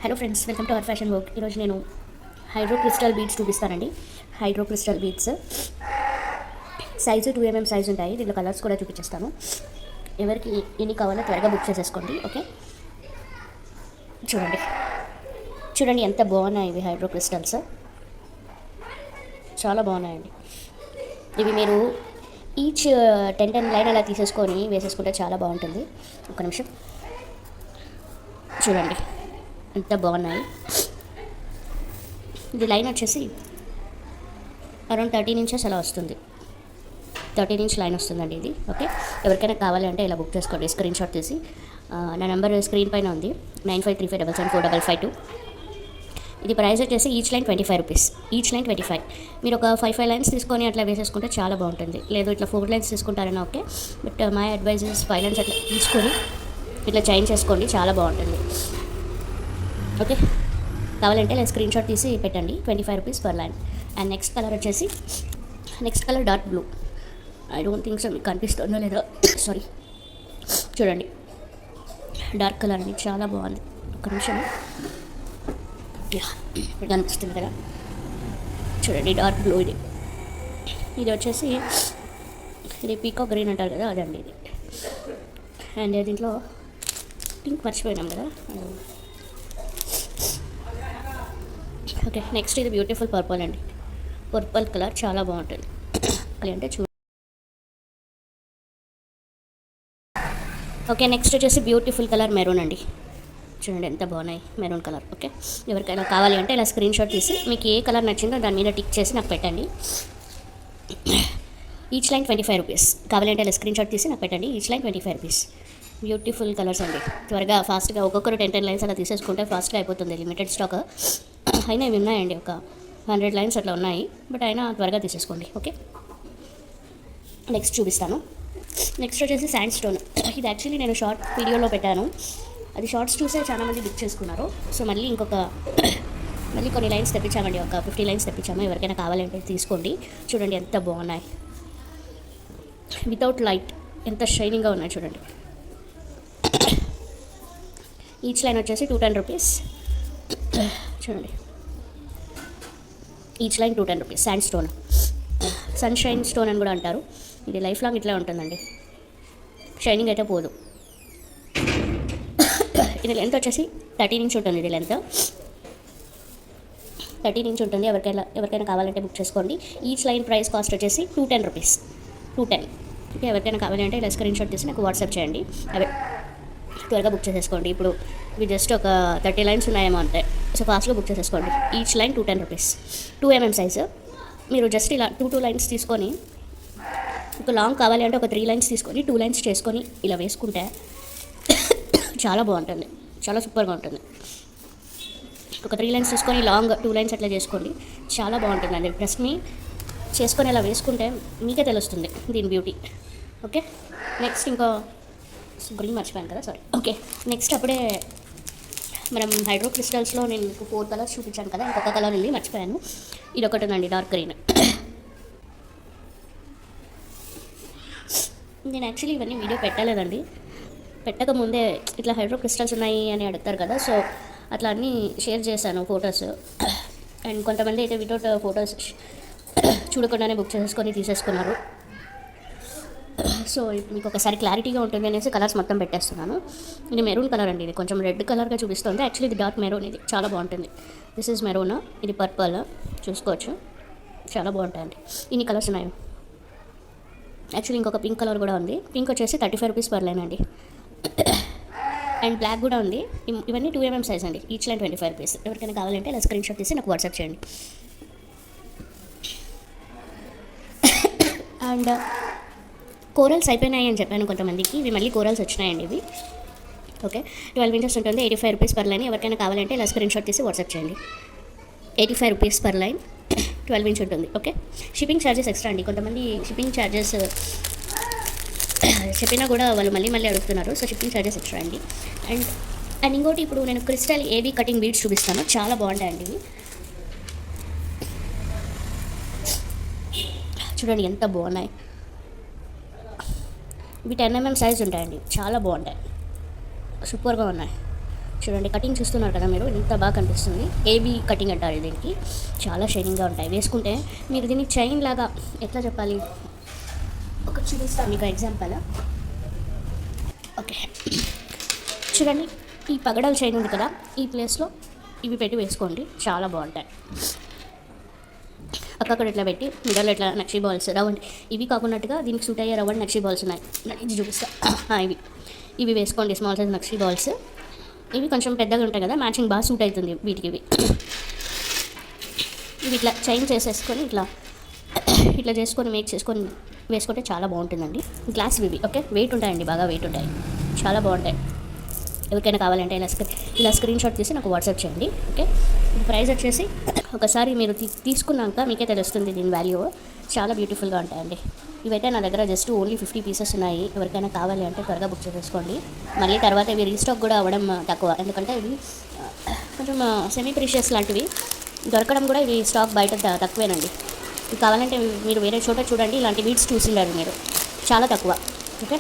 Hello friends, welcome to our fashion work. ఈరోజు నేను hydro crystal beads చూపిస్తానండి. Hydro crystal beads size 2mm size ఉంటాయి. దీంట్లో colours కూడా చూపించేస్తాను. ఎవరికి ఎన్ని కావాలో త్వరగా బుక్ చేసేసుకోండి. ఓకే, చూడండి చూడండి ఎంత బాగున్నాయి ఇవి. హైడ్రో క్రిస్టల్స్ చాలా బాగున్నాయండి. ఇవి మీరు ఈచ్ 10 లైన్ అలా తీసేసుకొని వేసేసుకుంటే చాలా బాగుంటుంది. ఒక నిమిషం చూడండి ఎంత బాగున్నాయి. ఇది లైన్ వచ్చేసి అరౌండ్ 13 ఇంచెస్ అలా వస్తుంది. 13 ఇంచ్ లైన్ వస్తుందండి ఇది. ఓకే, ఎవరికైనా కావాలంటే ఇలా బుక్ చేసుకోండి. స్క్రీన్ షాట్ తీసి నా నెంబర్ స్క్రీన్ పైన ఉంది, 9535774552. ఇది ప్రైస్ వచ్చేసి each line 25 rupees. Each line 25. మీరు ఒక 5 లైన్స్ తీసుకొని అట్లా వేసేసుకుంటే చాలా బాగుంటుంది. లేదు ఇట్లా 4 లైన్స్ తీసుకుంటారన్నా okay, but my advice 5 lines అట్లా తీసుకొని ఇట్లా చైన్ చేసుకోండి, చాలా బాగుంటుంది. ఓకే, కావాలంటే ఇలా స్క్రీన్ షాట్ తీసి పెట్టండి. 25 rupees per line. And next colour వచ్చేసి dark blue. I don't think so మీకు కనిపిస్తుందో లేదో, సారీ. చూడండి డార్క్ కలర్ అండి, చాలా బాగుంది. ఒక నిమిషం, కనిపిస్తుంది కదా, చూడండి డార్క్ బ్లూ. ఇది వచ్చేసి ఇది పీకో గ్రీన్ అంటారు కదా, అదండి ఇది. అండ్ దీంట్లో పింక్ మర్చిపోయినాం కదా. ఓకే, నెక్స్ట్ ఇది బ్యూటిఫుల్ పర్పుల్ అండి. పర్పుల్ కలర్ చాలా బాగుంటుంది. అంటే ఓకే, నెక్స్ట్ వచ్చేసి బ్యూటిఫుల్ కలర్ మెరూన్ అండి. చూడండి ఎంత బాగున్నాయి, మెరూన్ కలర్. ఓకే, ఎవరికైనా కావాలి అంటే ఇలా స్క్రీన్ షాట్ తీసి మీకు ఏ కలర్ నచ్చిందో దాని మీద టిక్ చేసి నాకు పెట్టండి. Each line 25 rupees. కావాలంటే ఇలా స్క్రీన్ షాట్ తీసి నాకు పెట్టండి. Each line 25 rupees. Beautiful colours అండి. త్వరగా ఫాస్ట్గా ఒక్కొక్కరు 10 లైన్స్ అలా తీసేసుకుంటే ఫాస్ట్గా అయిపోతుంది. లిమిటెడ్ స్టాక్ అయినా ఇవి ఉన్నాయండి, ఒక 100 లైన్స్ అట్లా ఉన్నాయి, బట్ అయినా త్వరగా తీసేసుకోండి. ఓకే, నెక్స్ట్ చూపిస్తాను. నెక్స్ట్ వచ్చేసి శాండ్ స్టోన్. ఇది యాక్చువల్లీ నేను షార్ట్ వీడియోలో పెట్టాను, అది షార్ట్స్ చూసే చాలామంది బుక్ చేసుకున్నారు. సో మళ్ళీ కొన్ని లైన్స్ తెప్పించామండి, ఒక 50 లైన్స్ తెప్పించాము. ఎవరికైనా కావాలంటే తీసుకోండి. చూడండి ఎంత బాగున్నాయి, వితౌట్ లైట్ ఎంత షైనింగ్గా ఉన్నాయి చూడండి. ఈచ్ లైన్ వచ్చేసి 210 రూపీస్. చూడండి each line 210 rupees. Sand stone, sunshine stone అని కూడా అంటారు. ఇది లైఫ్ లాంగ్ ఇట్లా ఉంటుందండి, షైనింగ్ అయితే పోదు. ఇది లెంత్ వచ్చేసి 13 ఇంచ్ ఉంటుంది. ఇది లెంత్ 13 ఇంచ్ ఉంటుంది. ఎవరికైనా కావాలంటే బుక్ చేసుకోండి. ఈచ్ లైన్ ప్రైస్ కాస్ట్ వచ్చేసి 210 రూపీస్. 210. ఓకే, ఎవరికైనా కావాలంటే ఇలా స్క్రీన్ షాట్ తీసి నాకు వాట్సాప్ చేయండి. త్వరగా బుక్ చేసేసుకోండి. ఇప్పుడు ఇవి జస్ట్ ఒక 30 లైన్స్ ఉన్నాయేమో అంతే. సో ఫాస్ట్గా బుక్ చేసేసుకోండి. Each line 210 rupees. 2mm size. మీరు జస్ట్ ఇలా 2 లైన్స్ తీసుకొని, ఒక లాంగ్ కావాలి అంటే ఒక 3 లైన్స్ తీసుకొని 2 లైన్స్ చేసుకొని ఇలా వేసుకుంటే చాలా బాగుంటుంది, చాలా సూపర్గా ఉంటుంది. ఒక 3 లైన్స్ తీసుకొని లాంగ్ 2 లైన్స్ అట్లా చేసుకోండి, చాలా బాగుంటుందండి. ట్రస్ట్ మీ, చేసుకొని ఇలా వేసుకుంటే మీకే తెలుస్తుంది దీని బ్యూటీ. ఓకే, నెక్స్ట్ ఇంకో గ్రీన్ మర్చిపోయాను కదా, సారీ. ఓకే, నెక్స్ట్ అప్పుడే మనం హైడ్రో క్రిస్టల్స్లో నేను 4 కలర్స్ చూపించాను కదా, ఇంకొక కలర్ ఉంది మర్చిపోయాను. ఇది ఒకటి ఉందండి, డార్క్ గ్రీన్. నేను యాక్చువల్లీ ఇవన్నీ వీడియో పెట్టలేదండి, పెట్టక ముందే ఇట్లా హైడ్రో క్రిస్టల్స్ ఉన్నాయి అని అడుగుతారు కదా, సో అట్లా అన్నీ షేర్ చేశాను ఫొటోస్. అండ్ కొంతమంది అయితే వితౌట్ ఫొటోస్ చూడకుండానే బుక్ చేసుకొని తీసేసుకున్నారు. సో మీకు ఒకసారి క్లారిటీగా ఉంటుంది అనేసి కలర్స్ మొత్తం పెట్టేస్తున్నాను. ఇది మెరూన్ కలర్ అండి. ఇది కొంచెం రెడ్ కలర్గా చూపిస్తుంది. యాక్చువల్లీ ఇది డార్క్ మెరూన్. ఇది చాలా బాగుంటుంది. దిస్ ఈజ్ మెరూన్, ఇది పర్పుల్. చూసుకోవచ్చు, చాలా బాగుంటాయండి. ఇన్ని కలర్స్ ఉన్నాయి. యాక్చువల్లీ ఇంకొక పింక్ కలర్ కూడా ఉంది. పింక్ వచ్చేసి 35 రూపీస్ పర్ లైన్ అండి. అండ్ బ్లాక్ కూడా ఉంది. ఇవన్నీ 2mm సైజ్ అండి. Each line 25 rupees. ఎవరికైనా కావాలంటే ఇలా స్క్రీన్ షాట్ తీసి నాకు వాట్సాప్ చేయండి. అండ్ కోరల్స్ అయిపోయినాయి అని చెప్పాను కొంతమందికి, ఇవి మళ్ళీ కోరల్స్ వచ్చినాయండి ఇవి. ఓకే, 12 ఇంచెస్ ఉంటుంది. 85 రూపీస్ పర్ లైన్. ఎవరికైనా కావాలంటే ఇలా స్క్రీన్ షాట్ తీసి వాట్సాప్ చేయండి. 85 రూపీస్ పర్ లైన్, 12 ఇంచ్ ఉంటుంది. ఓకే, షిప్పింగ్ ఛార్జెస్ ఎక్స్ట్రా అండి. కొంతమంది షిప్పింగ్ ఛార్జెస్ చెప్పినా కూడా వాళ్ళు మళ్ళీ అడుగుతున్నారు. సో షిప్పింగ్ ఛార్జెస్ ఎక్స్ట్రా అండి. అండ్ ఇంకోటి, ఇప్పుడు నేను క్రిస్టల్ ఏవి కటింగ్ బీడ్స్ చూపిస్తాను, చాలా బాగుంటాయండి ఇవి. చూడండి ఎంత బాగున్నాయి. ఇవి 10mm సైజ్ ఉంటాయండి, చాలా బాగుంటాయి, సూపర్గా ఉన్నాయి. చూడండి కటింగ్ చూస్తున్నారు కదా మీరు, ఎంత బాగా కనిపిస్తుంది. ఏబీ కటింగ్ అంటారు దీనికి. చాలా షైనింగ్గా ఉంటాయి. వేసుకుంటే మీరు దీన్ని చైన్ లాగా, ఎట్లా చెప్పాలి, ఒక చూపిస్తాను మీకు ఎగ్జాంపుల్. ఓకే, చూడండి ఈ పగడల చైన్ ఉంది కదా, ఈ ప్లేస్లో ఇవి పెట్టి వేసుకోండి, చాలా బాగుంటాయి. అక్కడ ఇట్లా పెట్టి మిడల్లో ఇట్లా నక్షి బాల్స్ రౌండ్, ఇవి కాకున్నట్టుగా దీనికి సూట్ అయ్యే రౌండ్ నక్షి బాల్స్ ఉన్నాయి, ఇది చూపిస్తా. ఇవి వేసుకోండి, స్మాల్ సైజ్ నక్షి బాల్స్. ఇవి కొంచెం పెద్దగా ఉంటాయి కదా, మ్యాచింగ్ బాగా సూట్ అవుతుంది వీటికి. ఇవి ఇట్లా చైన్ చేసేసుకొని ఇట్లా చేసుకొని మేక్ చేసుకొని వేసుకుంటే చాలా బాగుంటుందండి. గ్లాస్ ఇవి ఓకే, వెయిట్ ఉంటాయండి, బాగా వెయిట్ ఉంటాయి, చాలా బాగుంటాయి. ఎవరికైనా కావాలంటే ఇలా స్క్రీన్ షాట్ తీసి నాకు వాట్సాప్ చేయండి. ఓకే, ప్రైస్ వచ్చేసి ఒకసారి మీరు తీసుకున్నాక మీకే తెలుస్తుంది దీని వాల్యూ. చాలా బ్యూటిఫుల్గా ఉంటాయండి. ఇవైతే నా దగ్గర జస్ట్ ఓన్లీ 50 పీసెస్ ఉన్నాయి. ఎవరికైనా కావాలి అంటే త్వరగా బుక్ చేసేసుకోండి. మళ్ళీ తర్వాత ఇవి రీస్టాక్ కూడా అవ్వడం తక్కువ, ఎందుకంటే ఇవి కొంచెం సెమీ ప్రీషియస్ లాంటివి, దొరకడం కూడా ఇవి స్టాక్ బయట తక్కువేనండి. ఇవి కావాలంటే మీరు వేరే చోట చూడండి, ఇలాంటి బీడ్స్ చూసిండారు మీరు, చాలా తక్కువ. ఓకే,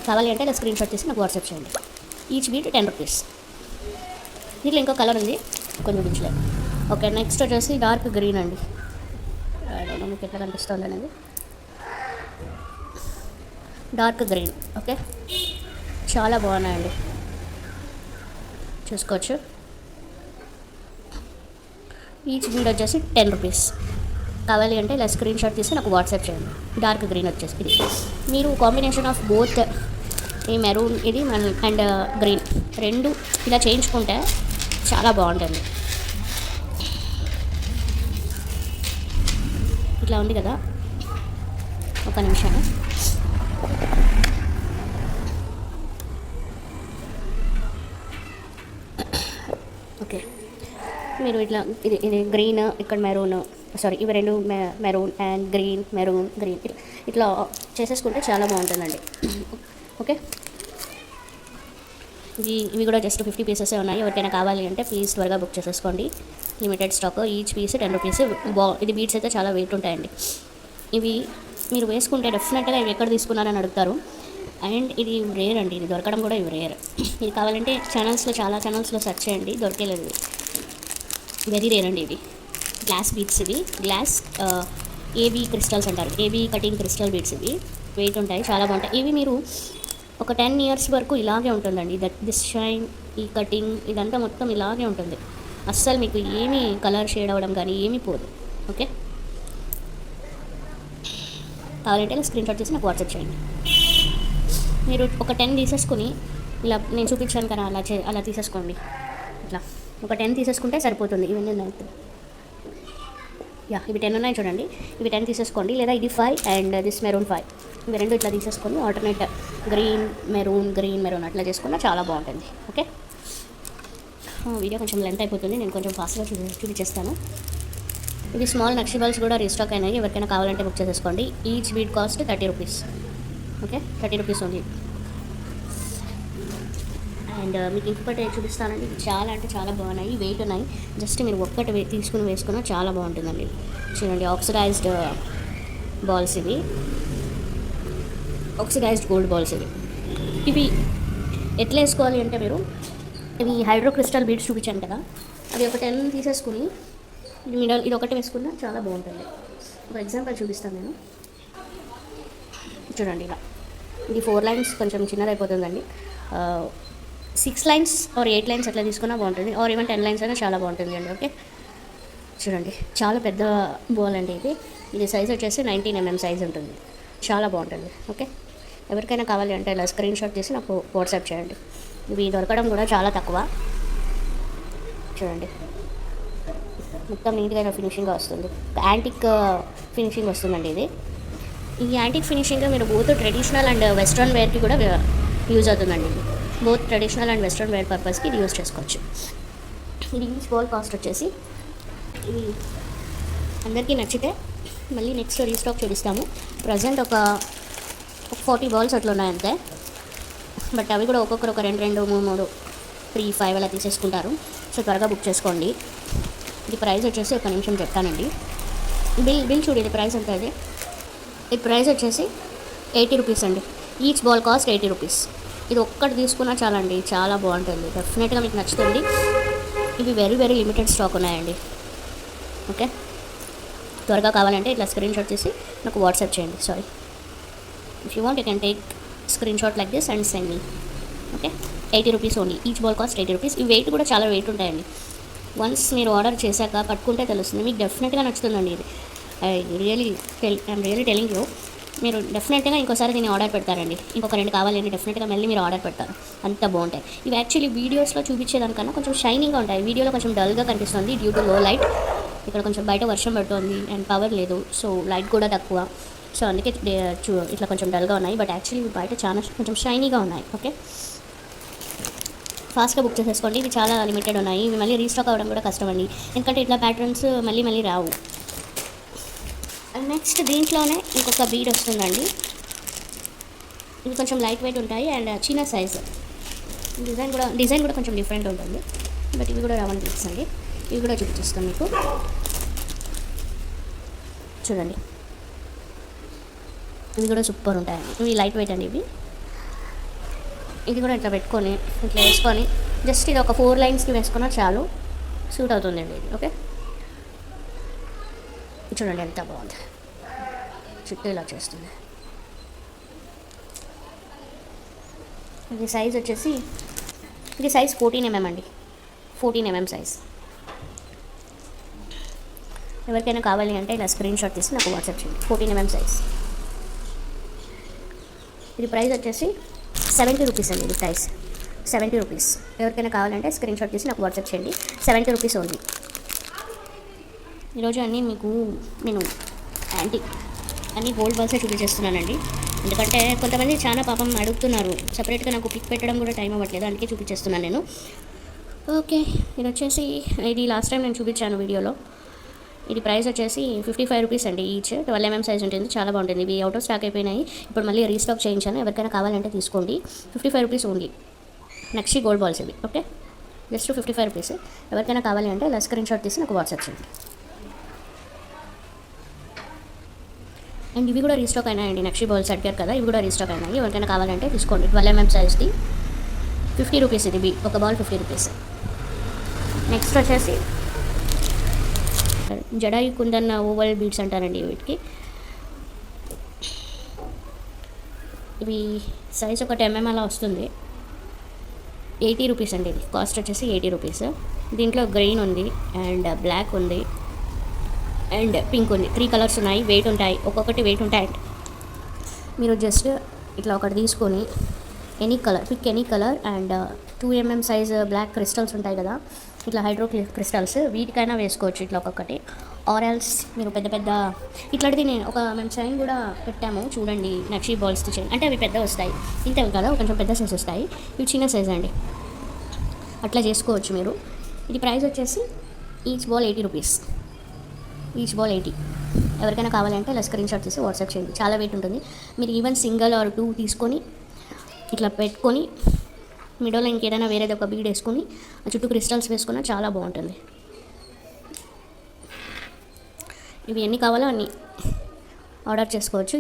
కావాలి అంటే ఇలా స్క్రీన్ షాట్ తీసి నాకు వాట్సాప్ చేయండి. Each beat 10 rupees. దీంట్లో ఇంకో కలర్ ఉంది, కొంచెం చూపించలేదు. ఓకే, నెక్స్ట్ వచ్చేసి డార్క్ గ్రీన్ అండి. మీకు ఎట్లా కనిపిస్తుంది అనేది డార్క్ గ్రీన్. ఓకే, చాలా బాగున్నాయండి, చూసుకోవచ్చు. ఈచ్ బీడ్ వచ్చేసి 10 రూపీస్. కావాలి అంటే ఇలా స్క్రీన్ షాట్ తీసి నాకు వాట్సాప్ చేయండి. డార్క్ గ్రీన్ వచ్చేసి ఇది మీరు కాంబినేషన్ ఆఫ్ బోత్, ఈ మెరూన్ ఇది అండ్ గ్రీన్ రెండు ఇలా చేయించుకుంటే చాలా బాగుంటుంది. ఇట్లా ఉంది కదా, ఒక నిమిషం. ఓకే, మీరు ఇట్లా ఇది గ్రీన్, ఇక్కడ మెరూన్, సారీ ఇవి రెండు మెరూన్ అండ్ మెరూన్ గ్రీన్ ఇట్లా చేసేసుకుంటే చాలా బాగుంటుందండి. ఓకే, ఇవి కూడా జస్ట్ 50 పీసెసే ఉన్నాయి. ఎవరికైనా కావాలి అంటే ప్లీజ్ త్వరగా బుక్ చేసేసుకోండి, limited stock. Each piece 10 rupees. ఇది బీడ్స్ అయితే చాలా వెయిట్ ఉంటాయండి. ఇవి మీరు వేసుకుంటే డెఫినెట్గా ఇవి ఎక్కడ తీసుకున్నారని అడుగుతారు. అండ్ ఇది రేర్ అండి, ఇది దొరకడం కూడా ఇవి రేర్. ఇది కావాలంటే చాలా ఛానల్స్లో సెర్చ్ చేయండి, దొరికేలేదు. వెరీ రేర్ అండి ఇవి. గ్లాస్ బీడ్స్ ఇవి, గ్లాస్ ఏబీ క్రిస్టల్స్ అంటారు, ఏబీ కటింగ్ క్రిస్టల్ బీడ్స్. ఇవి వెయిట్ ఉంటాయి, చాలా బాగుంటాయి. ఇవి మీరు ఒక 10 ఇయర్స్ వరకు ఇలాగే ఉంటుందండి. దిస్ షైన్, ఈ కటింగ్ ఇదంతా మొత్తం ఇలాగే ఉంటుంది. అస్సలు మీకు ఏమీ కలర్ షేడ్ అవ్వడం కానీ ఏమీ పోదు. ఓకే, కావాలంటే స్క్రీన్ షాట్ చేసి నాకు వాట్సాప్ చేయండి. మీరు ఒక 10 తీసేసుకుని ఇలా నేను చూపించాను కదా, అలా తీసేసుకోండి. ఇట్లా ఒక 10 తీసేసుకుంటే సరిపోతుంది. ఇవన్నీ ఉన్నాయి, ఇవి 10 ఉన్నాయి చూడండి, ఇవి 10 తీసేసుకోండి. లేదా ఇది 5 అండ్ దిస్ మెరూన్ 5, ఇవి రెండు ఇట్లా తీసేసుకొని ఆల్టర్నేట్ గ్రీన్ మెరూన్ అట్లా చేసుకున్నా చాలా బాగుంటుంది. ఓకే, వీడియో కొంచెం లెంత్ అయిపోతుంది, నేను కొంచెం ఫాస్ట్గా చూపించేస్తాను. ఇవి స్మాల్ నక్షిబల్స్ కూడా రీస్టాక్ అయినాయి. ఎవరికైనా కావాలంటే బుక్ చేసేసుకోండి. Each bead cost 30 rupees. Okay, 30 rupees only. And మీకు ఇంకొకటి చూపిస్తానండి, చాలా అంటే చాలా బాగున్నాయి, వెయిట్ ఉన్నాయి. జస్ట్ మీరు ఒక్కటి తీసుకుని వేసుకున్నా చాలా బాగుంటుందండి. చూడండి, ఆక్సిడైజ్డ్ బాల్స్ ఇవి, ఆక్సిడైజ్డ్ గోల్డ్ బాల్స్ ఇవి ఎట్లా వేసుకోవాలి అంటే మీరు ఇవి హైడ్రో క్రిస్టల్ బీడ్స్ చూపించాను కదా, అవి ఒక 10 తీసేసుకుని ఇది ఒకటి వేసుకున్నా చాలా బాగుంటుంది. ఒక ఎగ్జాంపుల్ చూపిస్తాను నేను, చూడండి. ఇలా ఇది 4 లైన్స్ కొంచెం చిన్నది అయిపోతుందండి. 6 లైన్స్ ఆర్ 8 లైన్స్ అట్లా తీసుకున్నా బాగుంటుంది, ఆర్ ఈవెన్ 10 లైన్స్ అయినా చాలా బాగుంటుంది అండి. ఓకే, చూడండి, చాలా పెద్ద బాల్ అండి ఇది సైజ్ వచ్చేసి 19 mm సైజ్ ఉంటుంది, చాలా బాగుంటుంది. ఓకే, ఎవరికైనా కావాలి అంటే ఇలా స్క్రీన్ షాట్ తీసి నాకు వాట్సాప్ చేయండి. ఇవి దొరకడం కూడా చాలా తక్కువ. చూడండి, మొత్తం నీట్గా ఫినిషింగ్గా వస్తుంది, యాంటిక్ ఫినిషింగ్ వస్తుందండి ఇది. ఈ యాంటిక్ ఫినిషింగ్ మీరు బోత్ ట్రెడిషనల్ అండ్ వెస్ట్రన్ వేర్కి కూడా యూజ్ అవుతుందండి. Both traditional and western wear పర్పస్కి ఇది యూజ్ చేసుకోవచ్చు. ఇది ఈచ్ బాల్ కాస్ట్ వచ్చేసి, ఇది అందరికీ నచ్చితే మళ్ళీ నెక్స్ట్ రీస్టాక్ చూపిస్తాము. ప్రజెంట్ ఒక 40 బాల్స్ అట్లా ఉన్నాయి అంతే. బట్ అవి కూడా ఒక్కొక్కరు ఒక 2, 3, 3, 5 అలా తీసేసుకుంటారు. సో త్వరగా బుక్ చేసుకోండి. ఇది ప్రైస్ వచ్చేసి ఒక నిమిషం చెప్తానండి. బిల్ చూడు, ఇది ప్రైస్ ఎంత ఇది ప్రైస్ వచ్చేసి 80 రూపీస్ అండి. Each ball cost 80 rupees. ఇది ఒక్కటి తీసుకున్నా చాలండి, చాలా బాగుంటుంది, డెఫినెట్గా మీకు నచ్చుతుంది. ఇవి వెరీ వెరీ లిమిటెడ్ స్టాక్ ఉన్నాయండి. ఓకే, త్వరగా కావాలంటే ఇట్లా స్క్రీన్ షాట్ తీసి నాకు వాట్సాప్ చేయండి. Sorry, if you want you can take screen shot like this and send me. Okay, 80 rupees only, each ball cost 80 rupees. ఈ వెయిట్ కూడా చాలా వెయిట్ ఉంటాయండి. వన్స్ మీరు ఆర్డర్ చేశాక పట్టుకుంటే తెలుస్తుంది, మీకు డెఫినెట్గా నచ్చుతుందండి. ఇది ఐఎమ్ రియలీ టెలింగ్ యూ, మీరు డెఫినెట్గా ఇంకోసారి దీన్ని ఆర్డర్ పెడతారండి. ఇంకొక 2 కావాలండి, డెఫినెట్గా మళ్ళీ మీరు ఆర్డర్ పెడతారు, అంత బాగుంటాయి. ఇవి యాక్చువల్లీ వీడియోస్లో చూపించేదానికన్నా కొంచెం షైనింగ్గా ఉంటాయి. వీడియోలో కొంచెం డల్గా కనిపిస్తుంది డ్యూ టు లో లైట్. ఇక్కడ కొంచెం బయట వర్షం పడుతుంది అండ్ పవర్ లేదు, సో లైట్ కూడా తక్కువ, సో అందుకే ఇట్లా కొంచెం డల్గా ఉన్నాయి. బట్ యాక్చువల్లీ బయట చాలా కొంచెం షైనీగా ఉన్నాయి. ఓకే, ఫాస్ట్గా బుక్ చేసేసుకోండి. ఇవి చాలా లిమిటెడ్ ఉన్నాయి, ఇవి మళ్ళీ రీస్టాక్ అవ్వడం కూడా కష్టం అండి, ఎందుకంటే ఇట్లా ప్యాటర్న్స్ మళ్ళీ మళ్ళీ రావు. అండ్ నెక్స్ట్ దీంట్లోనే ఇంకొక బీడ్ వస్తుందండి. ఇవి కొంచెం లైట్ వెయిట్ ఉంటాయి అండ్ చిన్న సైజ్. డిజైన్ కూడా కొంచెం డిఫరెంట్ ఉంటుంది, బట్ ఇవి కూడా రావని తెలుసండి. ఇవి కూడా చూపిస్తాను మీకు, చూడండి. ఇవి కూడా సూపర్ ఉంటాయండి, ఇవి లైట్ వెయిట్ అండి. ఇది కూడా ఇట్లా పెట్టుకొని ఇట్లా వేసుకొని జస్ట్ ఇది ఒక 4 లైన్స్కి వేసుకున్నా చాలు, సూట్ అవుతుందండి ఇది. ఓకే, చూడండి ఎంత బాగుంది, చుట్టూ ఇలా చేస్తుంది. ఇది సైజ్ వచ్చేసి, ఇది సైజ్ 14 mm అండి, 14 mm సైజ్. ఎవరికైనా కావాలి అంటే ఇలా స్క్రీన్ షాట్ తీసి నాకు వాట్సాప్ చేయండి. 14 mm సైజ్. ఇది ప్రైస్ వచ్చేసి 70 రూపీస్ అండి. ఇది ప్రైస్ 70 రూపీస్. ఎవరికైనా కావాలంటే స్క్రీన్ షాట్ తీసి నాకు వాట్సాప్ చేయండి. 70 రూపీస్ ఓన్లీ. ఈరోజు అన్నీ మీకు నేను అన్ని గోల్డ్ బాల్సే చూపించేస్తున్నానండి, ఎందుకంటే కొంతమంది చాలా పాపం అడుగుతున్నారు. సపరేట్గా నాకు పిక్ పెట్టడం కూడా టైం అవ్వట్లేదు, అందుకే చూపించేస్తున్నాను నేను. ఓకే, ఇది వచ్చేసి ఇది లాస్ట్ టైం నేను చూపించాను వీడియోలో. ఇది ప్రైస్ వచ్చేసి 55 రూపీస్ అండి ఈచ్. 12 mm సైజ్ ఉంటుంది, చాలా బాగుంటుంది. ఇవి అవుట్ ఆఫ్ స్టాక్ అయిపోయినాయి, ఇప్పుడు మళ్ళీ రీస్టాక్ చేయించాను. ఎవరికైనా కావాలంటే తీసుకోండి. 55 రూపీస్ ఓన్లీ. నక్షి గోల్డ్ బాల్స్ ఇవి. Okay, just 55 rupees. ఎవరికైనా కావాలి అంటే ఇలా స్క్రీన్ షాట్ తీసి నాకు వాట్సాప్ చేయండి. అండ్ ఇవి కూడా రీస్టాక్ అయినాయండి, నక్షి బాల్స్ అడిగారు కదా, ఇవి కూడా రీస్టాక్ అయినాయి. ఎవరికైనా కావాలంటే తీసుకోండి. 12 mm సైజ్ది 50 రూపీస్. ఇది ఒక బాల్ 50 రూపీస్. నెక్స్ట్ వచ్చేసి జడాయి కుందన్ ఓవల్ బీడ్స్ అంటారండి వీటికి. ఇవి సైజ్ ఒక 10 mm అలా వస్తుంది. 80 రూపీస్ అండి. ఇది కాస్ట్ వచ్చేసి 80 రూపీస్. దీంట్లో గ్రీన్ ఉంది అండ్ బ్లాక్ ఉంది అండ్ పింక్ ఉంది. 3 కలర్స్ ఉన్నాయి, వెయిట్ ఉంటాయి, ఒక్కొక్కటి వెయిట్ ఉంటాయండి. మీరు జస్ట్ ఇట్లా ఒకటి తీసుకొని any colour, pick any colour and 2 mm size black crystals ఉంటాయి కదా, ఇట్లా హైడ్రో క్రిస్టల్స్, వీటికైనా వేసుకోవచ్చు ఇట్లా ఒక్కొక్కటి. ఆరెల్స్ మీరు పెద్ద పెద్ద ఇట్లాంటిది మేము చైన్ కూడా పెట్టాము చూడండి, నక్షి బాల్స్ది చైన్. అంటే అవి పెద్ద వస్తాయి, ఇంతే కదా, కొంచెం పెద్ద సైజ్ వస్తాయి. ఇవి చిన్న సైజ్ అండి, అట్లా చేసుకోవచ్చు మీరు. ఇది ప్రైస్ వచ్చేసి each ball 80 rupees. Each ball 80. ఎవరికైనా కావాలంటే ఇలా స్క్రీన్ షాట్ తీసి వాట్సాప్ చేయండి. చాలా వెయిట్ ఉంటుంది. మీరు ఈవెన్ సింగిల్ ఆర్ 2 తీసుకొని ఇట్లా పెట్టుకొని మిడోలో ఇంకేదైనా వేరేది ఒక బీడ్ వేసుకొని ఆ చుట్టూ క్రిస్టల్స్ వేసుకున్నా చాలా బాగుంటుంది. ఇవి ఎన్ని కావాలో అన్ని ఆర్డర్ చేసుకోవచ్చు.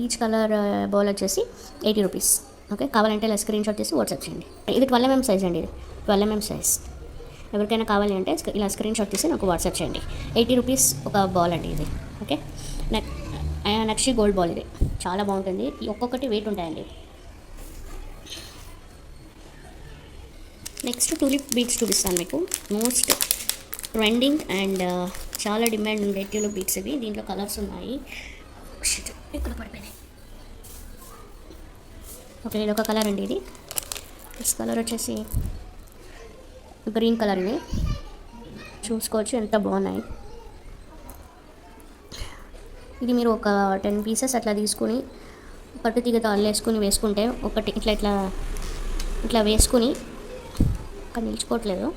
ఈచ్ కలర్ బాల్ వచ్చేసి 80 రూపీస్. ఓకే, కావాలంటే ఇలా స్క్రీన్ షాట్ తీసి వాట్సాప్ చేయండి. ఇది 12 mm సైజ్ అండి. ఇది 12 mm సైజ్. ఎవరికైనా కావాలి అంటే ఇలా స్క్రీన్ షాట్ తీసి నాకు వాట్సాప్ చేయండి. 80 రూపీస్ ఒక బాల్ అండి ఇది. ఓకే, నక్షి గోల్డ్ బాల్ ఇది చాలా బాగుంటుంది. ఒక్కొక్కటి వెయిట్ ఉంటాయండి. నెక్స్ట్ టూలిప్ బీడ్స్ చూపిస్తాను మీకు. మోస్ట్ ట్రెండింగ్ అండ్ చాలా డిమాండ్ ఉండే ట్యూలిప్ బీడ్స్ ఇవి. దీంట్లో కలర్స్ ఉన్నాయి. ఇక్కడ పడిపోయినాయి. ఓకే, ఇది ఒక కలర్ అండి. ఇది కలర్ వచ్చేసి గ్రీన్ కలర్. ఇది చూసుకోవచ్చు ఎంత బాగున్నాయి. ఇది మీరు ఒక 10 పీసెస్ అట్లా తీసుకుని పట్టు తీగతో అల్లేసుకుని వేసుకుంటే ఒకటి ఇట్లా వేసుకుని ఇక్కడ నిల్చుకోవట్లేదు.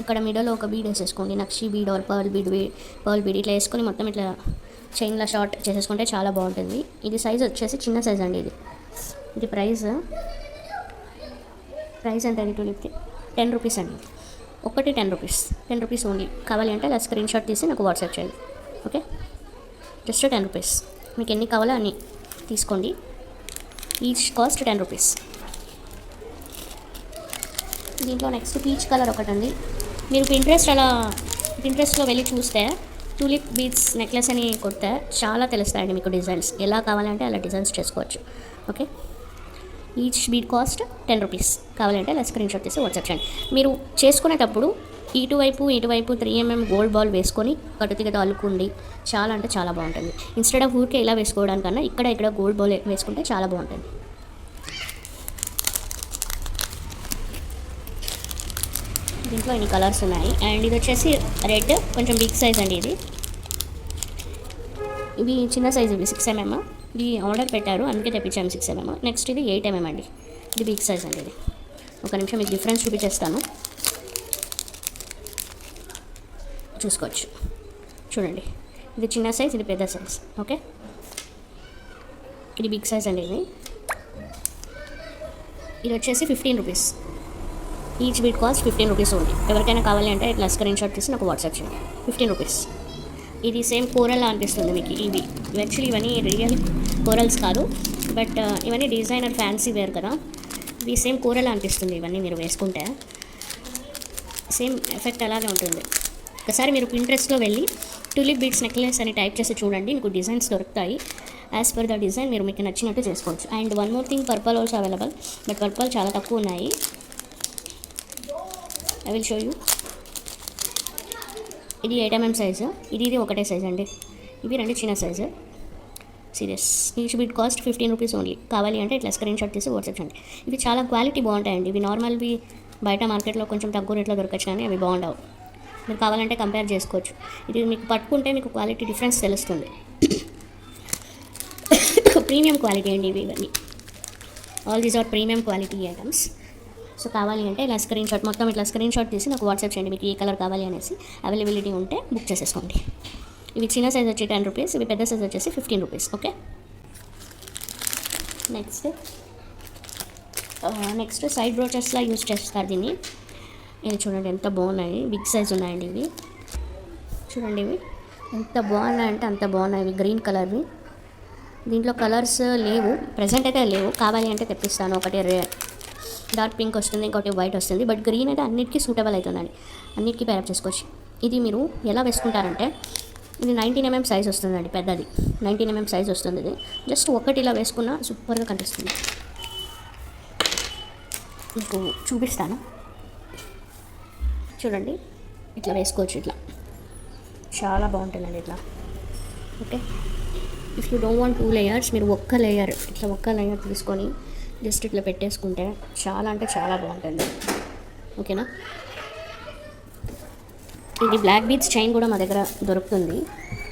ఇక్కడ మిడల్లో ఒక బీడ్ వేసేసుకోండి, నక్షి బీడ్ ఆర్ పర్ల్ బీడ్ ఇట్లా వేసుకొని మొత్తం ఇట్లా చైన్లో షార్ట్ చేసేసుకుంటే చాలా బాగుంటుంది. ఇది సైజ్ వచ్చేసి చిన్న సైజ్ అండి. ఇది ప్రైస్ ఎంత అండి? 10 రూపీస్ అండి. ఒకటి 10 రూపీస్. 10 rupees only. కావాలి అంటే అలా స్క్రీన్ షాట్ తీసి నాకు వాట్సాప్ చేయండి. Okay, just 10 rupees. మీకు ఎన్ని కావాలో అన్ని తీసుకోండి. Each cost 10 rupees. దీంట్లో నెక్స్ట్ పీచ్ కలర్ ఒకటి ఉంది. మీరు పింట్రెస్ట్లో వెళ్ళి చూస్తే టూలిప్ బీడ్స్ నెక్లెస్ అని కొడితే చాలా తెలుస్తాయండి మీకు డిజైన్స్. ఎలా కావాలంటే అలా డిజైన్స్ చేసుకోవచ్చు. Okay, each bead cost 10 rupees. కావాలంటే అలా స్క్రీన్ షాట్ తీసి వాట్సాప్ చేయండి. మీరు చేసుకునేటప్పుడు ఇటువైపు 3mm గోల్డ్ బాల్ వేసుకొని కట్టుతిగతో అల్లుకుండి చాలా అంటే చాలా బాగుంటుంది. ఇన్స్టెడ్ ఆఫ్ ఊరికే ఇలా వేసుకోవడానికన్నా ఇక్కడ గోల్డ్ బాల్ వేసుకుంటే చాలా బాగుంటుంది. దీంట్లో ఇన్ని కలర్స్ ఉన్నాయి. అండ్ ఇది వచ్చేసి రెడ్, కొంచెం బిగ్ సైజ్ అండి. ఇవి చిన్న సైజ్, ఇవి 6mm. ఇది ఆర్డర్ పెట్టారు అందుకే తెప్పించాము 6mm. నెక్స్ట్ ఇది 8mm అండి. ఇది బిగ్ సైజ్ అండి. ఇది ఒక నిమిషం మీకు డిఫరెన్స్ చూపించేస్తాను, చూసుకోవచ్చు. చూడండి, ఇది చిన్న సైజ్, ఇది పెద్ద సైజ్. ఓకే, ఇది బిగ్ సైజ్ అండి. ఇది వచ్చేసి 15 rupees. Each beat cost 15 rupees ఉంది. ఎవరికైనా కావాలి అంటే ఇట్లా స్క్రీన్ షాట్ తీసి నాకు వాట్సాప్ చేయండి. 15 రూపీస్. ఇది సేమ్ కోరల్ అనిపిస్తుంది మీకు. యాక్చువల్లీ ఇవన్నీ రియల్ కోరల్స్ కాదు, బట్ ఇవన్నీ డిజైనర్ ఫ్యాన్సీ వేర్ కదా. ఇవి సేమ్ కోరల్ అనిపిస్తుంది. ఇవన్నీ మీరు వేసుకుంటే సేమ్ ఎఫెక్ట్ అలాగే ఉంటుంది. ఒకసారి మీరు పింట్రెస్ట్లో వెళ్ళి టూలిప్ బీడ్స్ నెక్లెస్ అని టైప్ చేసి చూడండి, మీకు డిజైన్స్ దొరుకుతాయి. యాజ్ పర్ ద డిజైన్ మీరు మీకు నచ్చినట్టు చేసుకోవచ్చు. And one more thing, purple also available, but purple చాలా తక్కువ ఉన్నాయి. I will show you. ఇది 8mm సైజు, ఇది ఒకటే సైజ్ అండి. ఇవి 2 చిన్న size. Serious. Each beat cost 15 rupees only. కావాలి అంటే ఇట్లా స్క్రీన్ షాట్ తీసి వాట్సాప్ చేయండి. ఇవి చాలా క్వాలిటీ బాగుంటాయండి. ఇవి నార్మల్వి బయట మార్కెట్లో కొంచెం తక్కువ రేట్లో దొరకచ్చు, కానీ అవి బాగుండవు. మీరు కావాలంటే కంపేర్ చేసుకోవచ్చు. ఇది మీకు పట్టుకుంటే మీకు క్వాలిటీ డిఫరెన్స్ తెలుస్తుంది. ప్రీమియం క్వాలిటీ అండి ఇవన్నీ. All these are premium quality items. So కావాలి అంటే ఇలా స్క్రీన్ షాట్, మొత్తం ఇట్లా స్క్రీన్ షాట్ తీసి నాకు వాట్సాప్ చేయండి. మీకు ఏ కలర్ కావాలి అనేసి అవైలబిలిటీ ఉంటే బుక్ చేసేసుకోండి. ఇవి చిన్న సైజ్ వచ్చి 10 రూపీస్, ఇవి పెద్ద సైజ్ వచ్చేసి 15 రూపీస్. ఓకే, నెక్స్ట్ సైడ్ బ్రోచెస్లా యూజ్ చేస్తారు దీన్ని. ఇది చూడండి ఎంత బాగున్నాయి, బిగ్ సైజ్ ఉన్నాయండి ఇవి. చూడండి ఇవి ఎంత బాగున్నాయంటే అంత బాగున్నాయి. ఇవి గ్రీన్ కలర్వి. దీంట్లో కలర్స్ లేవు ప్రజెంట్ అయితే లేవు. కావాలి అంటే తెప్పిస్తాను. ఒకటి డార్క్ పింక్ వస్తుంది, ఇంకోటి వైట్ వస్తుంది, బట్ గ్రీన్ అయితే అన్నిటికీ సూటబుల్ అవుతుందండి. అన్నిటికీ పేరప్ చేసుకోవచ్చు. ఇది మీరు ఎలా వేసుకుంటారంటే ఇది 19mm సైజ్ వస్తుందండి, పెద్దది 19mm సైజ్ వస్తుంది. ఇది జస్ట్ ఒకటి ఇలా వేసుకున్నా సూపర్గా కనిపిస్తుంది. మీకు చూపిస్తాను చూడండి. ఇట్లా వేసుకోవచ్చు, ఇట్లా చాలా బాగుంటుందండి ఇట్లా. Okay, if you don't want 2 layers, మీరు ఒక్క లేయర్ తీసుకొని జస్ట్ ఇట్లా పెట్టేసుకుంటే చాలా అంటే చాలా బాగుంటుంది. ఓకేనా. ఇది బ్లాక్ బీడ్స్ చైన్ కూడా మా దగ్గర దొరుకుతుంది,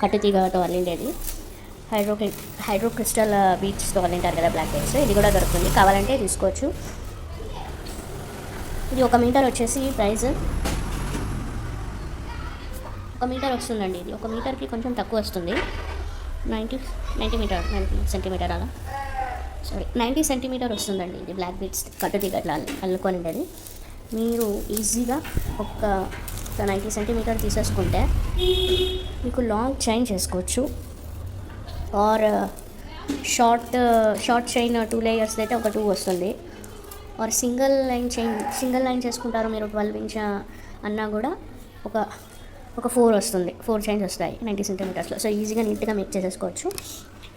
కట్టుతీగతో అల్లిండేది. హైడ్రో క్రిస్టల్ బీడ్స్తో అల్లింటారు కదా బ్లాక్ బీడ్స్, ఇది కూడా దొరుకుతుంది. కావాలంటే తీసుకోవచ్చు. ఇది 1 మీటర్ వచ్చేసి ప్రైస్ 1 మీటర్ వస్తుందండి. ఇది 1 మీటర్కి కొంచెం తక్కువ వస్తుంది. 90 సెంటీమీటర్ అలా, సారీ 90 సెంటీమీటర్ వస్తుందండి. ఇది బ్లాక్ బీడ్స్ కట్టుతీగ అట్లా అల్లుకొని ఉండేది. మీరు ఈజీగా ఒక 90 సెంటీమీటర్ తీసేసుకుంటే మీకు లాంగ్ చైన్ చేసుకోవచ్చు. ఆర్ షార్ట్ చైన్ 2 లేయర్స్ అయితే ఒక 2 వస్తుంది. ఆర్ సింగిల్ లైన్ చేసుకుంటారు మీరు 12 ఇంచ్ అన్నా కూడా ఒక 4 వస్తుంది. 4 చైన్స్ వస్తాయి 90 సెంటీమీటర్స్లో. సో ఈజీగా నీట్గా మేక్ చేసేసుకోవచ్చు.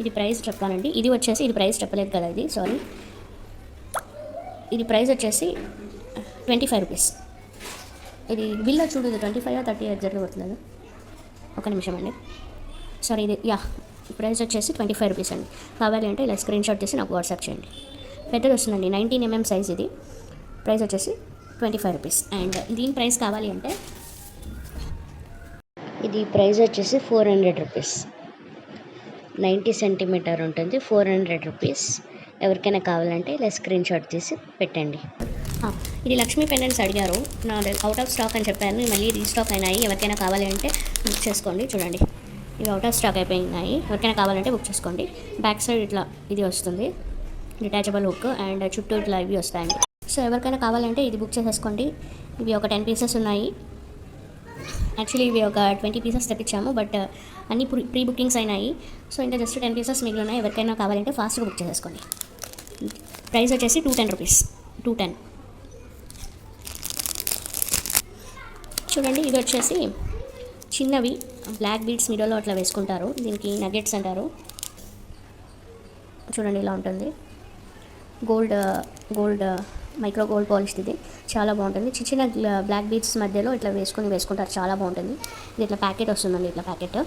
ఇది ప్రైస్ చెప్పాలండి. ఇది ప్రైస్ చెప్పలేదు కదా, ఇది సారీ. ఇది ప్రైస్ వచ్చేసి 25 రూపీస్. ఇది బిల్లో చూడు, 25 or 30 ఎగ్జాక్ట్గా పడుతుంది. ఒక నిమిషం అండి, సారీ. ఇది ప్రైస్ వచ్చేసి 25 రూపీస్ అండి. కావాలి అంటే ఇలా స్క్రీన్ షాట్ తీసి నాకు వాట్సాప్ చేయండి. పెద్దది వస్తుందండి, 19mm సైజ్. ఇది ప్రైస్ వచ్చేసి 25 రూపీస్. అండ్ దీని ప్రైస్ కావాలి అంటే ఇది ప్రైస్ వచ్చేసి 400 రూపీస్. 90 సెంటీమీటర్ ఉంటుంది, 400 రూపీస్. ఎవరికైనా కావాలంటే ఇలా స్క్రీన్ షాట్ తీసి పెట్టండి. ఇది లక్ష్మీ పెండెంట్స్ అడిగారు, నా అవుట్ ఆఫ్ స్టాక్ అని చెప్పాను, మళ్ళీ రీస్టాక్ అయినాయి. ఎవరికైనా కావాలి అంటే బుక్ చేసుకోండి. చూడండి, ఇవి అవుట్ ఆఫ్ స్టాక్ అయిపోయినాయి. ఎవరికైనా కావాలంటే బుక్ చేసుకోండి. బ్యాక్ సైడ్ ఇట్లా ఇది వస్తుంది, డిటాచబుల్ హుక్, అండ్ చుట్టూ ఇట్లా ఇవి వస్తాయండి. సో ఎవరికైనా కావాలంటే ఇది బుక్ చేసేసుకోండి. ఇవి ఒక 10 పీసెస్ ఉన్నాయి. యాక్చువల్లీ ఇవి ఒక 20 పీసెస్ తెప్పించాము, బట్ అన్నీ ప్రీ బుకింగ్స్ అయినాయి. సో ఇంకా జస్ట్ 10 పీసెస్ మిగిలి ఉన్నాయి. ఎవరికైనా కావాలంటే ఫాస్ట్గా బుక్ చేసేసుకోండి. ప్రైస్ వచ్చేసి 210 రూపీస్. 210. చూడండి ఇది వచ్చేసి చిన్నవి బ్లాక్ బీడ్స్ మిడిల్లో అట్లా వేసుకుంటారు, దీనికి నగెట్స్ అంటారు. చూడండి ఇలా ఉంటుంది. గోల్డ్ మైక్రో గోల్డ్ పాలిష్ ఇది చాలా బాగుంటుంది. చిన్న చిన్న బ్లాక్ బీడ్స్ మధ్యలో ఇట్లా వేసుకుంటారు, చాలా బాగుంటుంది. ఇది ఇట్లా ప్యాకెట్ వస్తుందండి, ఇట్లా ప్యాకెట్.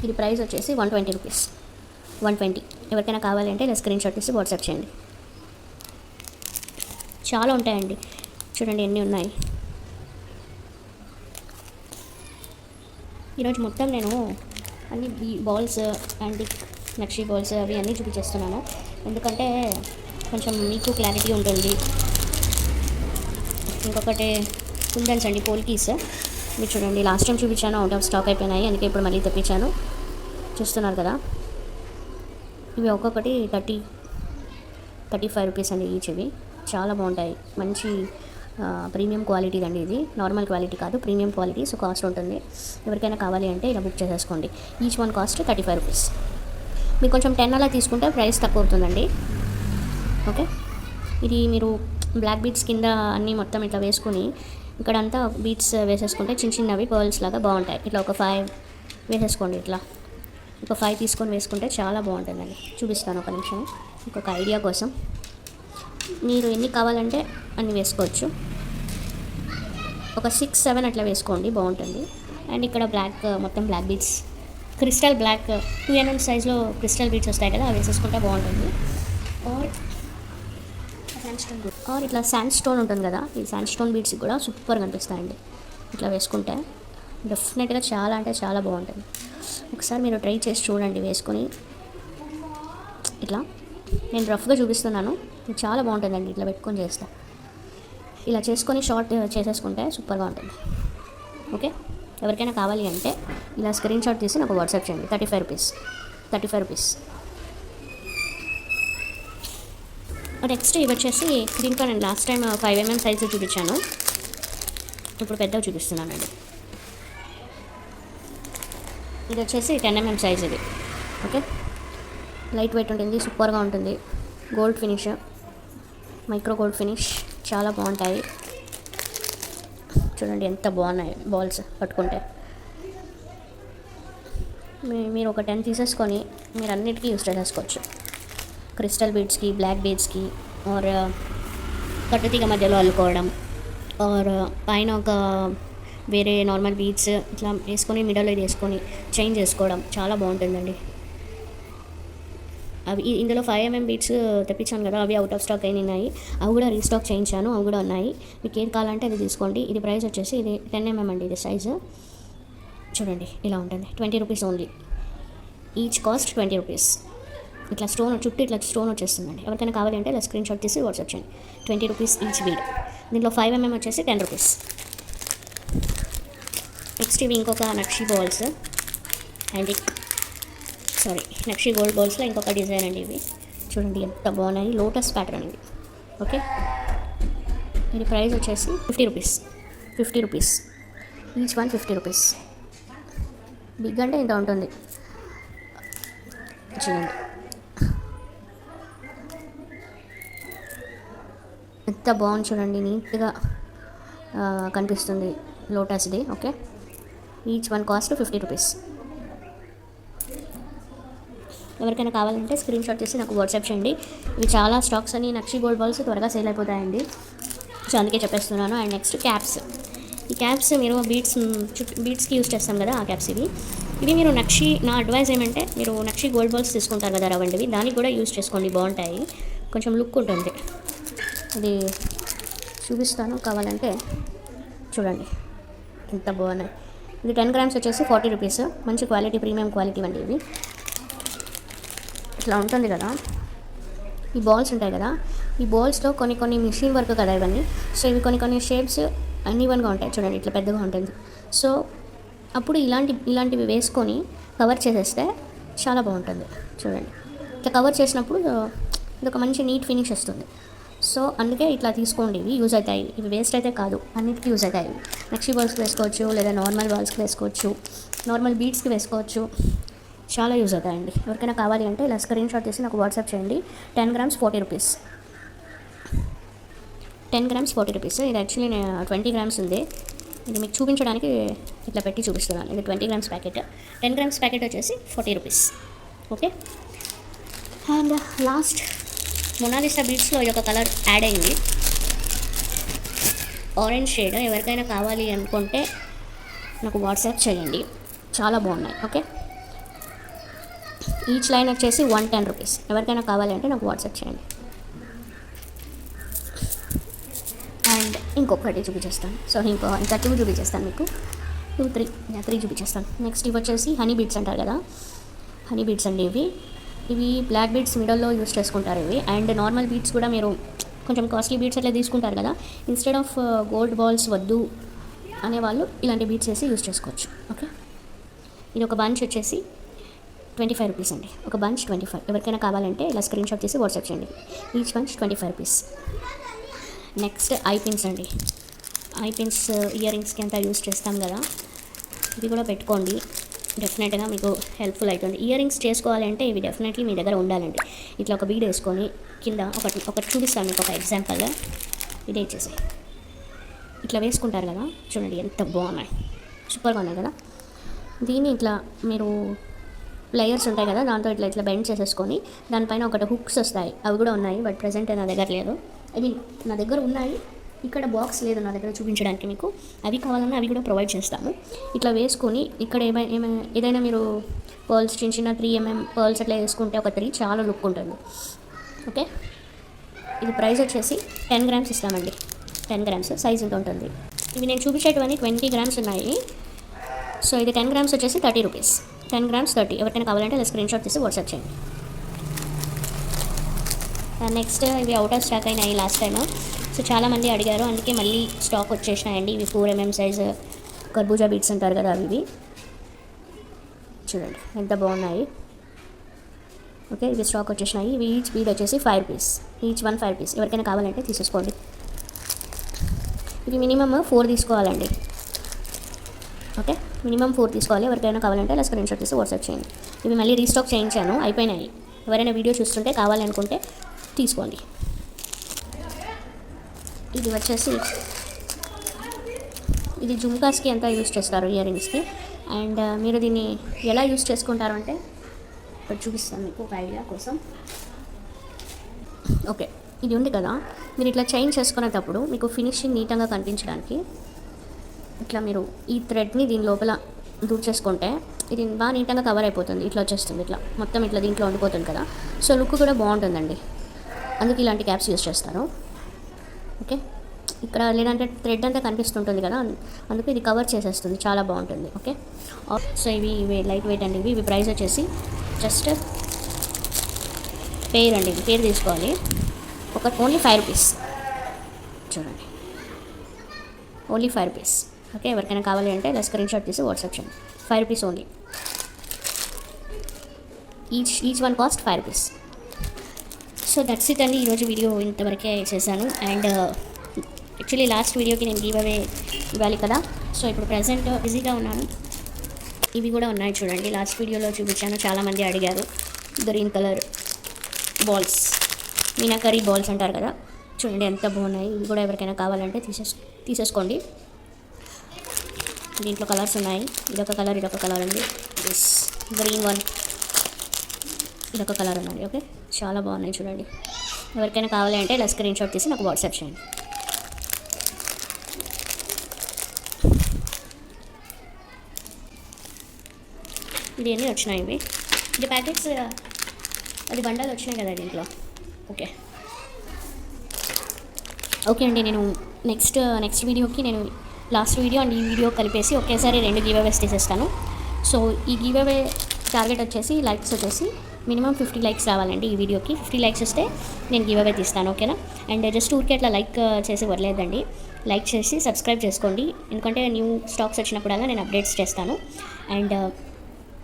ఇది ప్రైస్ వచ్చేసి 120 రూపీస్, 120. ఎవరికైనా కావాలంటే ఇలా స్క్రీన్ షాట్ తీసి వాట్సాప్ చేయండి. చాలా ఉంటాయండి, చూడండి ఎన్ని ఉన్నాయి. ఈరోజు మొత్తం నేను అన్ని బాల్స్ అండ్ నక్షి బాల్స్ అవి అన్నీ చూపించేస్తున్నాను, ఎందుకంటే కొంచెం మీకు క్లారిటీ ఉంటుంది. ఇంకొకటి కుందన్స్ అండి, పోల్కీస్. మీరు చూడండి లాస్ట్ టైం చూపించాను, అవుట్ ఆఫ్ స్టాక్ అయిపోయినాయి, అందుకే ఇప్పుడు మళ్ళీ తెప్పించాను. చూస్తున్నారు కదా, ఇవి ఒక్కొక్కటి 35 రూపీస్ అండి ఈచ్. ఇవి చాలా బాగుంటాయి, మంచి ప్రీమియం క్వాలిటీ అండి. ఇది నార్మల్ క్వాలిటీ కాదు, ప్రీమియం క్వాలిటీ. సో కాస్ట్ ఉంటుంది. ఎవరికైనా కావాలి అంటే ఇలా బుక్ చేసేసుకోండి. Each one cost 35 rupees. మీరు కొంచెం 10 అలా తీసుకుంటే ప్రైస్ తక్కువ అవుతుందండి. ఓకే, ఇది మీరు బ్లాక్ బీడ్స్ కింద అన్నీ మొత్తం ఇట్లా వేసుకుని ఇక్కడంతా బీడ్స్ వేసేసుకుంటే చిన్న చిన్నవి పర్ల్స్ లాగా బాగుంటాయి. ఇట్లా ఒక 5 వేసేసుకోండి. ఇట్లా ఒక 5 తీసుకొని వేసుకుంటే చాలా బాగుంటుందండి. చూపిస్తాను ఒక నిమిషం, ఇంకొక ఐడియా కోసం. మీరు ఎన్ని కావాలంటే అన్ని వేసుకోవచ్చు. ఒక 6-7 అట్లా వేసుకోండి, బాగుంటుంది. అండ్ ఇక్కడ మొత్తం black beads, crystal black 2mm సైజ్లో క్రిస్టల్ బీడ్స్ వస్తాయి కదా, అవి వేసేసుకుంటే బాగుంటుంది. ఆర్ ఇట్లా శాండ్ స్టోన్ ఉంటుంది కదా, ఈ శాండ్ స్టోన్ బీడ్స్ కూడా సూపర్గా అనిపిస్తాయండి. ఇట్లా వేసుకుంటే డెఫినెట్గా చాలా అంటే చాలా బాగుంటుంది. ఒకసారి మీరు ట్రై చేసి చూడండి వేసుకొని. ఇట్లా నేను రఫ్గా చూపిస్తున్నాను, చాలా బాగుంటుందండి. ఇట్లా పెట్టుకొని చేస్తా, ఇలా చేసుకొని షార్ట్ చేసేసుకుంటే సూపర్గా ఉంటుంది. ఓకే, ఎవరికైనా కావాలి అంటే ఇలా స్క్రీన్ షాట్ తీసి నాకు వాట్సాప్ చేయండి. 35 రూపీస్. నెక్స్ట్ ఇవి వచ్చేసి దీంట్లో నేను లాస్ట్ టైం 5mm సైజు చూపించాను, ఇప్పుడు పెద్దవి చూపిస్తున్నానండి. ఇది వచ్చేసి 10mm సైజ్. ఇది ఓకే, లైట్ వెయిట్ ఉంటుంది, సూపర్గా ఉంటుంది. Gold finish, micro gold finish, చాలా బాగుంటాయి. చూడండి ఎంత బాగున్నాయి బాల్స్ పట్టుకుంటే. మీరు ఒక 10 తీసేసుకొని మీరు అన్నిటికీ యూస్ చేసేసుకోవచ్చు. క్రిస్టల్ బీడ్స్కి, బ్లాక్ బీడ్స్కి, ఆర్ కట్టుతీగ మధ్యలో అల్లుకోవడం, ఆర్ పైన ఒక వేరే నార్మల్ బీడ్స్ ఇట్లా వేసుకొని మిడిల్లో ఇది వేసుకొని చైన్ చేసుకోవడం చాలా బాగుంటుందండి. అవి ఇందులో 5mm బీడ్స్ తెప్పించాను కదా, అవి అవుట్ ఆఫ్ స్టాక్ అయినాయి. అవి కూడా రీస్టాక్ చేయించాను, అవి కూడా ఉన్నాయి. మీకు ఏది కావాలంటే అది తీసుకోండి. ఇది ప్రైస్ వచ్చేసి ఇది 10mm అండి, ఇది సైజు. చూడండి ఇలా ఉంటుంది, 20 rupees only. Each cost 20 rupees. ఇట్లా చుట్టూ ఇట్లా స్టోన్ వచ్చేస్తుందండి. ఎవరికైనా కావాలి అంటే ఇలా స్క్రీన్ షాట్ తీసి వాట్సాప్ చేయండి. 20 రూపీస్ ఈచ్ బీడ్. దీంట్లో 5mm వచ్చేసి 10 రూపీస్. నెక్స్ట్ ఇవి ఇంకొక నక్షి బాల్స్ అండ్ నక్షి గోల్డ్ బాల్స్లో ఇంకొక డిజైన్ అండి. ఇవి చూడండి ఎంత బాగున్నాయి, లోటస్ ప్యాటర్న్ ఇవి. ఓకే, ఇది ప్రైస్ వచ్చేసి 50 rupees. Each one 50 rupees. Big అంటే ఇంత ఉంటుంది చూడండి, ఎంత బాగుంది చూడండి, నీట్గా కనిపిస్తుంది లోటస్ది. Okay, each one cost 50 rupees. ఎవరికైనా కావాలంటే స్క్రీన్ షాట్ చేసి నాకు వాట్సాప్ చేయండి. ఇవి చాలా స్టాక్స్ అని నక్షి గోల్డ్ బాల్స్ త్వరగా సేల్ అయిపోతాయండి, సో అందుకే చెప్పేస్తున్నాను. And next caps. ఈ క్యాప్స్ మీరు బీడ్స్కి యూస్ చేస్తాం కదా, ఆ క్యాప్స్ ఇవి మీరు నా అడ్వైస్ ఏమంటే మీరు నక్షి గోల్డ్ బాల్స్ తీసుకుంటారు కదా రవండివి, దానికి కూడా యూస్ చేసుకోండి, బాగుంటాయి, కొంచెం లుక్ ఉంటుంది. ఇది చూపిస్తాను కావాలంటే చూడండి ఎంత బాగున్నాయి. ఇది 10 గ్రామ్స్ వచ్చేసి 40 రూపీస్. మంచి క్వాలిటీ, ప్రీమియం క్వాలిటీ అండి ఇవి. ఇట్లా ఉంటుంది కదా, ఈ బాల్స్ ఉంటాయి కదా, ఈ బాల్స్లో కొన్ని మిషన్ వర్క్ కదా ఇవన్నీ. సో ఇవి కొన్ని షేప్స్ అన్ఈవన్గా ఉంటాయి చూడండి, ఇట్లా పెద్దగా ఉంటుంది. సో అప్పుడు ఇలాంటివి వేసుకొని కవర్ చేసేస్తే చాలా బాగుంటుంది. చూడండి ఇట్లా కవర్ చేసినప్పుడు ఇది ఒక మంచి నీట్ ఫినిష్ వస్తుంది. సో అందుకే ఇట్లా తీసుకోండి, ఇవి యూజ్ అవుతాయి. ఇవి వేస్ట్ అయితే కాదు, అన్నిటికీ యూజ్ అవుతాయి. నక్షి బాల్స్కి వేసుకోవచ్చు, లేదా నార్మల్ బాల్స్కి వేసుకోవచ్చు, నార్మల్ బీడ్స్కి వేసుకోవచ్చు, చాలా యూజ్ అవుతాయండి. ఎవరికైనా కావాలి అంటే ఇలా స్క్రీన్ షాట్ తీసి నాకు వాట్సాప్ చేయండి. 10 గ్రామ్స్ 40 రూపీస్. 10 grams 40 rupees. ఇది యాక్చువల్లీ 20 గ్రామ్స్ ఉంది, ఇది మీకు చూపించడానికి ఇట్లా పెట్టి చూపిస్తున్నాను. ఇది 20 grams ప్యాకెట్. 10 grams ప్యాకెట్ వచ్చేసి 40 rupees. Okay. And last Mona Lisa బీడ్స్లో ఇది ఒక కలర్ యాడ్ అయింది, ఆరెంజ్ షేడ్. ఎవరికైనా కావాలి అనుకుంటే నాకు వాట్సాప్ చేయండి, చాలా బాగున్నాయి. ఓకే. ఈచ్ లైన్ వచ్చేసి 110 రూపీస్. ఎవరికైనా కావాలంటే నాకు వాట్సాప్ చేయండి. అండ్ ఇంకొకటి చూపించేస్తాను. సో ఇంకా 2 చూపించేస్తాను మీకు. 3 చూపించేస్తాను. నెక్స్ట్ ఇవి వచ్చేసి హనీ బీడ్స్ అంటారు కదా, హనీ బీడ్స్ అండి. ఇవి బ్లాక్ బీడ్స్ మిడల్లో యూస్ చేసుకుంటారు ఇవి. అండ్ నార్మల్ బీడ్స్ కూడా మీరు కొంచెం కాస్ట్లీ బీడ్స్ అట్లా తీసుకుంటారు కదా, ఇన్స్టెడ్ ఆఫ్ గోల్డ్ బాల్స్ వద్దు అనేవాళ్ళు ఇలాంటి బీడ్స్ వేసి యూస్ చేసుకోవచ్చు. ఓకే. ఇది ఒక బంచ్ వచ్చేసి 25 రూపీస్ అండి. ఒక బంచ్ 25. ఎవరికైనా కావాలంటే ఇలా స్క్రీన్ షాట్ తీసి వాట్సాప్ చేయండి. Each bunch 25 rupees. Next I pins అండి. ఐ పిన్స్ ఇయర్ రింగ్స్కి అంతా యూస్ చేస్తాం కదా, ఇవి కూడా పెట్టుకోండి, డెఫినెట్గా మీకు హెల్ప్ఫుల్ అవుతుంది. ఇయర్ రింగ్స్ చేసుకోవాలంటే ఇవి డెఫినెట్లీ మీ దగ్గర ఉండాలండి. ఇట్లా ఒక బీడ్ వేసుకొని కింద ఒకటి చూపిస్తాను మీకు, ఒక ఎగ్జాంపుల్. ఇదే ఇచ్చేసి ఇట్లా వేసుకుంటారు కదా, చూడండి ఎంత బాగున్నాయి, సూపర్గా ఉన్నాయి కదా. దీన్ని ఇట్లా మీరు ప్లేయర్స్ ఉంటాయి కదా, దాంతో ఇట్లా బెండ్ చేసేసుకొని దానిపైన ఒకటి హుక్స్ వస్తాయి, అవి కూడా ఉన్నాయి. బట్ ప్రజెంట్ నా దగ్గర లేదు. అవి నా దగ్గర ఉన్నాయి, ఇక్కడ బాక్స్ లేదు నా దగ్గర చూపించడానికి మీకు. అవి కావాలన్నా అవి కూడా ప్రొవైడ్ చేస్తాము. ఇట్లా వేసుకొని ఇక్కడ ఏదైనా మీరు పర్ల్స్ చిన్న 3mm పర్ల్స్ అట్లా వేసుకుంటే ఒక 3 చాలా లుక్ ఉంటుంది. ఓకే. ఇది ప్రైస్ వచ్చేసి 10 grams ఇస్తామండి. 10 grams సైజ్ ఎంత ఉంటుంది. ఇవి నేను చూపించేటివన్నీ 20 grams ఉన్నాయి. సో ఇది 10 grams వచ్చేసి 30 రూపీస్. 10 grams 30. ఎవరికైనా కావాలంటే అలా స్క్రీన్ షాట్ తీసి వాట్సాప్ చేయండి. నెక్స్ట్ ఇవి అవుట్ ఆఫ్ స్టాక్ అయినాయి లాస్ట్ టైం. సో చాలామంది అడిగారు, అందుకే మళ్ళీ స్టాక్ వచ్చేసినాయండి. ఇవి 4mm సైజ్ కర్బూజా బీట్స్ అంటారు కదా, అవి చూడండి ఎంత బాగున్నాయి. ఓకే. ఇవి స్టాక్ వచ్చేసినాయి. ఇవి ఈచ్ బీడ్ వచ్చేసి 5 రూపీస్. Each 1 5 rupees. ఎవరికైనా కావాలంటే తీసేసుకోండి. ఇవి మినిమమ్ 4 తీసుకోవాలండి. ఓకే. మినిమం 4 తీసుకోవాలి. ఎవరికైనా కావాలంటే అలా స్క్రీన్ షాట్ తీసి వాట్సాప్ చేయండి. ఇవి మళ్ళీ రీస్టాక్ చేయించాను, అయిపోయినాయి. ఎవరైనా వీడియో చూస్తుంటే కావాలనుకుంటే తీసుకోండి. ఇది వచ్చేసి ఇది జుమ్కాస్కి అంతా యూస్ చేస్తారు, ఇయర్ రింగ్స్కి. అండ్ మీరు దీన్ని ఎలా యూస్ చేసుకుంటారు అంటే ఇప్పుడు చూపిస్తాను మీకు ఒక ఐడియా కోసం. ఓకే. ఇది ఉంది కదా, మీరు ఇట్లా చైన్ చేసుకునేటప్పుడు మీకు ఫినిషింగ్ నీట్గా కనిపించడానికి ఇట్లా మీరు ఈ థ్రెడ్ని దీని లోపల దూర్చేసుకుంటే ఇది బాగా నీట్గా కవర్ అయిపోతుంది. ఇట్లా వచ్చేస్తుంది, ఇట్లా మొత్తం ఇట్లా దీంట్లో ఉండిపోతుంది కదా. సో లుక్ కూడా బాగుంటుందండి, అందుకే ఇలాంటి క్యాప్స్ యూస్ చేస్తారు. ఓకే. ఇక్కడ లేదంటే థ్రెడ్ అంతా కనిపిస్తుంటుంది కదా, అందుకే ఇది కవర్ చేసేస్తుంది, చాలా బాగుంటుంది. ఓకే. సో ఇవి లైట్ వెయిట్ అండి. ఇవి ప్రైస్ వచ్చేసి జస్ట్ పేర్ అండి, పేర్ తీసుకోవాలి. Only 5 rupees. చూడండి, ఓన్లీ 5 రూపీస్. ఓకే. ఎవరికైనా కావాలి అంటే ఇలా స్క్రీన్ షాట్ తీసి వాట్సాప్ చేయండి. 5 rupees only. Each one cost 5 rupees. So that's it అండి. ఈరోజు వీడియో ఇంతవరకే చేశాను. అండ్ యాక్చువల్లీ లాస్ట్ వీడియోకి నేను గివ్ అవే ఇవ్వాలి కదా, సో ఇప్పుడు ప్రజెంట్ బిజీగా ఉన్నాను. ఇవి కూడా ఉన్నాయి చూడండి, లాస్ట్ వీడియోలో చూపించాను, చాలామంది అడిగారు. Green colour balls, meenakari balls అంటారు కదా, చూడండి ఎంత బాగున్నాయి. ఇవి కూడా ఎవరికైనా కావాలంటే తీసేసుకోండి. దీంట్లో కలర్స్ ఉన్నాయి. ఇదొక కలర్ ఉంది, గ్రీన్ వన్, ఇదొక కలర్ ఉన్నది. ఓకే. చాలా బాగున్నాయి చూడండి. ఎవరికైనా కావాలి అంటే ఇలా స్క్రీన్ షాట్ తీసి నాకు వాట్సాప్ చేయండి. ఇది ఎన్ని వచ్చినాయి ఇవి, ఇది ప్యాకెట్స్, అది బండాలు వచ్చినాయి కదా దీంట్లో. ఓకే. ఓకే అండి, నేను నెక్స్ట్ వీడియోకి నేను లాస్ట్ వీడియో అండ్ ఈ వీడియో కలిపేసి ఒకేసారి 2 గివ్ అవేస్ తీసేస్తాను. సో ఈ గివ్ అవే టార్గెట్ వచ్చేసి లైక్స్ వచ్చేసి మినిమం 50 లైక్స్ రావాలండి. ఈ వీడియోకి 50 లైక్స్ వస్తే నేను గివ్ అవే తీస్తాను. ఓకేనా. అండ్ జస్ట్ ఊరికే అట్లా లైక్ చేసి వదిలేదండి, లైక్ చేసి సబ్స్క్రైబ్ చేసుకోండి, ఎందుకంటే న్యూ స్టాక్స్ వచ్చినప్పుడల్లా నేను అప్డేట్స్ చేస్తాను. అండ్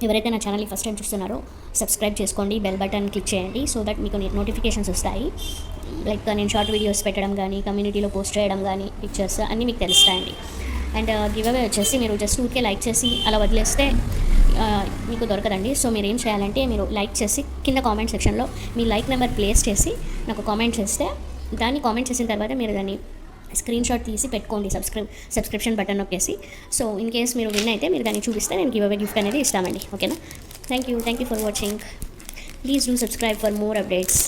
ఎవరైతే నా ఛానల్ని ఫస్ట్ టైం చూస్తున్నారో సబ్స్క్రైబ్ చేసుకోండి, బెల్ బటన్ క్లిక్ చేయండి, సో దట్ మీకు నోటిఫికేషన్స్ వస్తాయి. లైక్ నేను షార్ట్ వీడియోస్ పెట్టడం కానీ, కమ్యూనిటీలో పోస్ట్ చేయడం కానీ, పిక్చర్స్ అన్నీ మీకు తెలుస్తాయండి. అండ్ గివ్ అవే వచ్చేసి మీరు జస్ట్ ఊరికే లైక్ చేసి అలా వదిలేస్తే మీకు దొరకదండి. సో మీరు ఏం చేయాలంటే మీరు లైక్ చేసి కింద కామెంట్ సెక్షన్లో మీ లైక్ నెంబర్ ప్లేస్ చేసి నాకు కామెంట్ చేస్తే, దాన్ని కామెంట్ చేసిన తర్వాత మీరు దాన్ని స్క్రీన్ షాట్ తీసి పెట్టుకోండి సబ్స్క్రిప్షన్ బటన్ నొక్కేసి. సో ఇన్ కేస్ మీరు విన్ అయితే మీరు దాన్ని చూపిస్తే నేను గివ్ అవే గిఫ్ట్ అనేది ఇస్తామండి. ఓకేనా? Thank you for watching. Please do subscribe for more updates.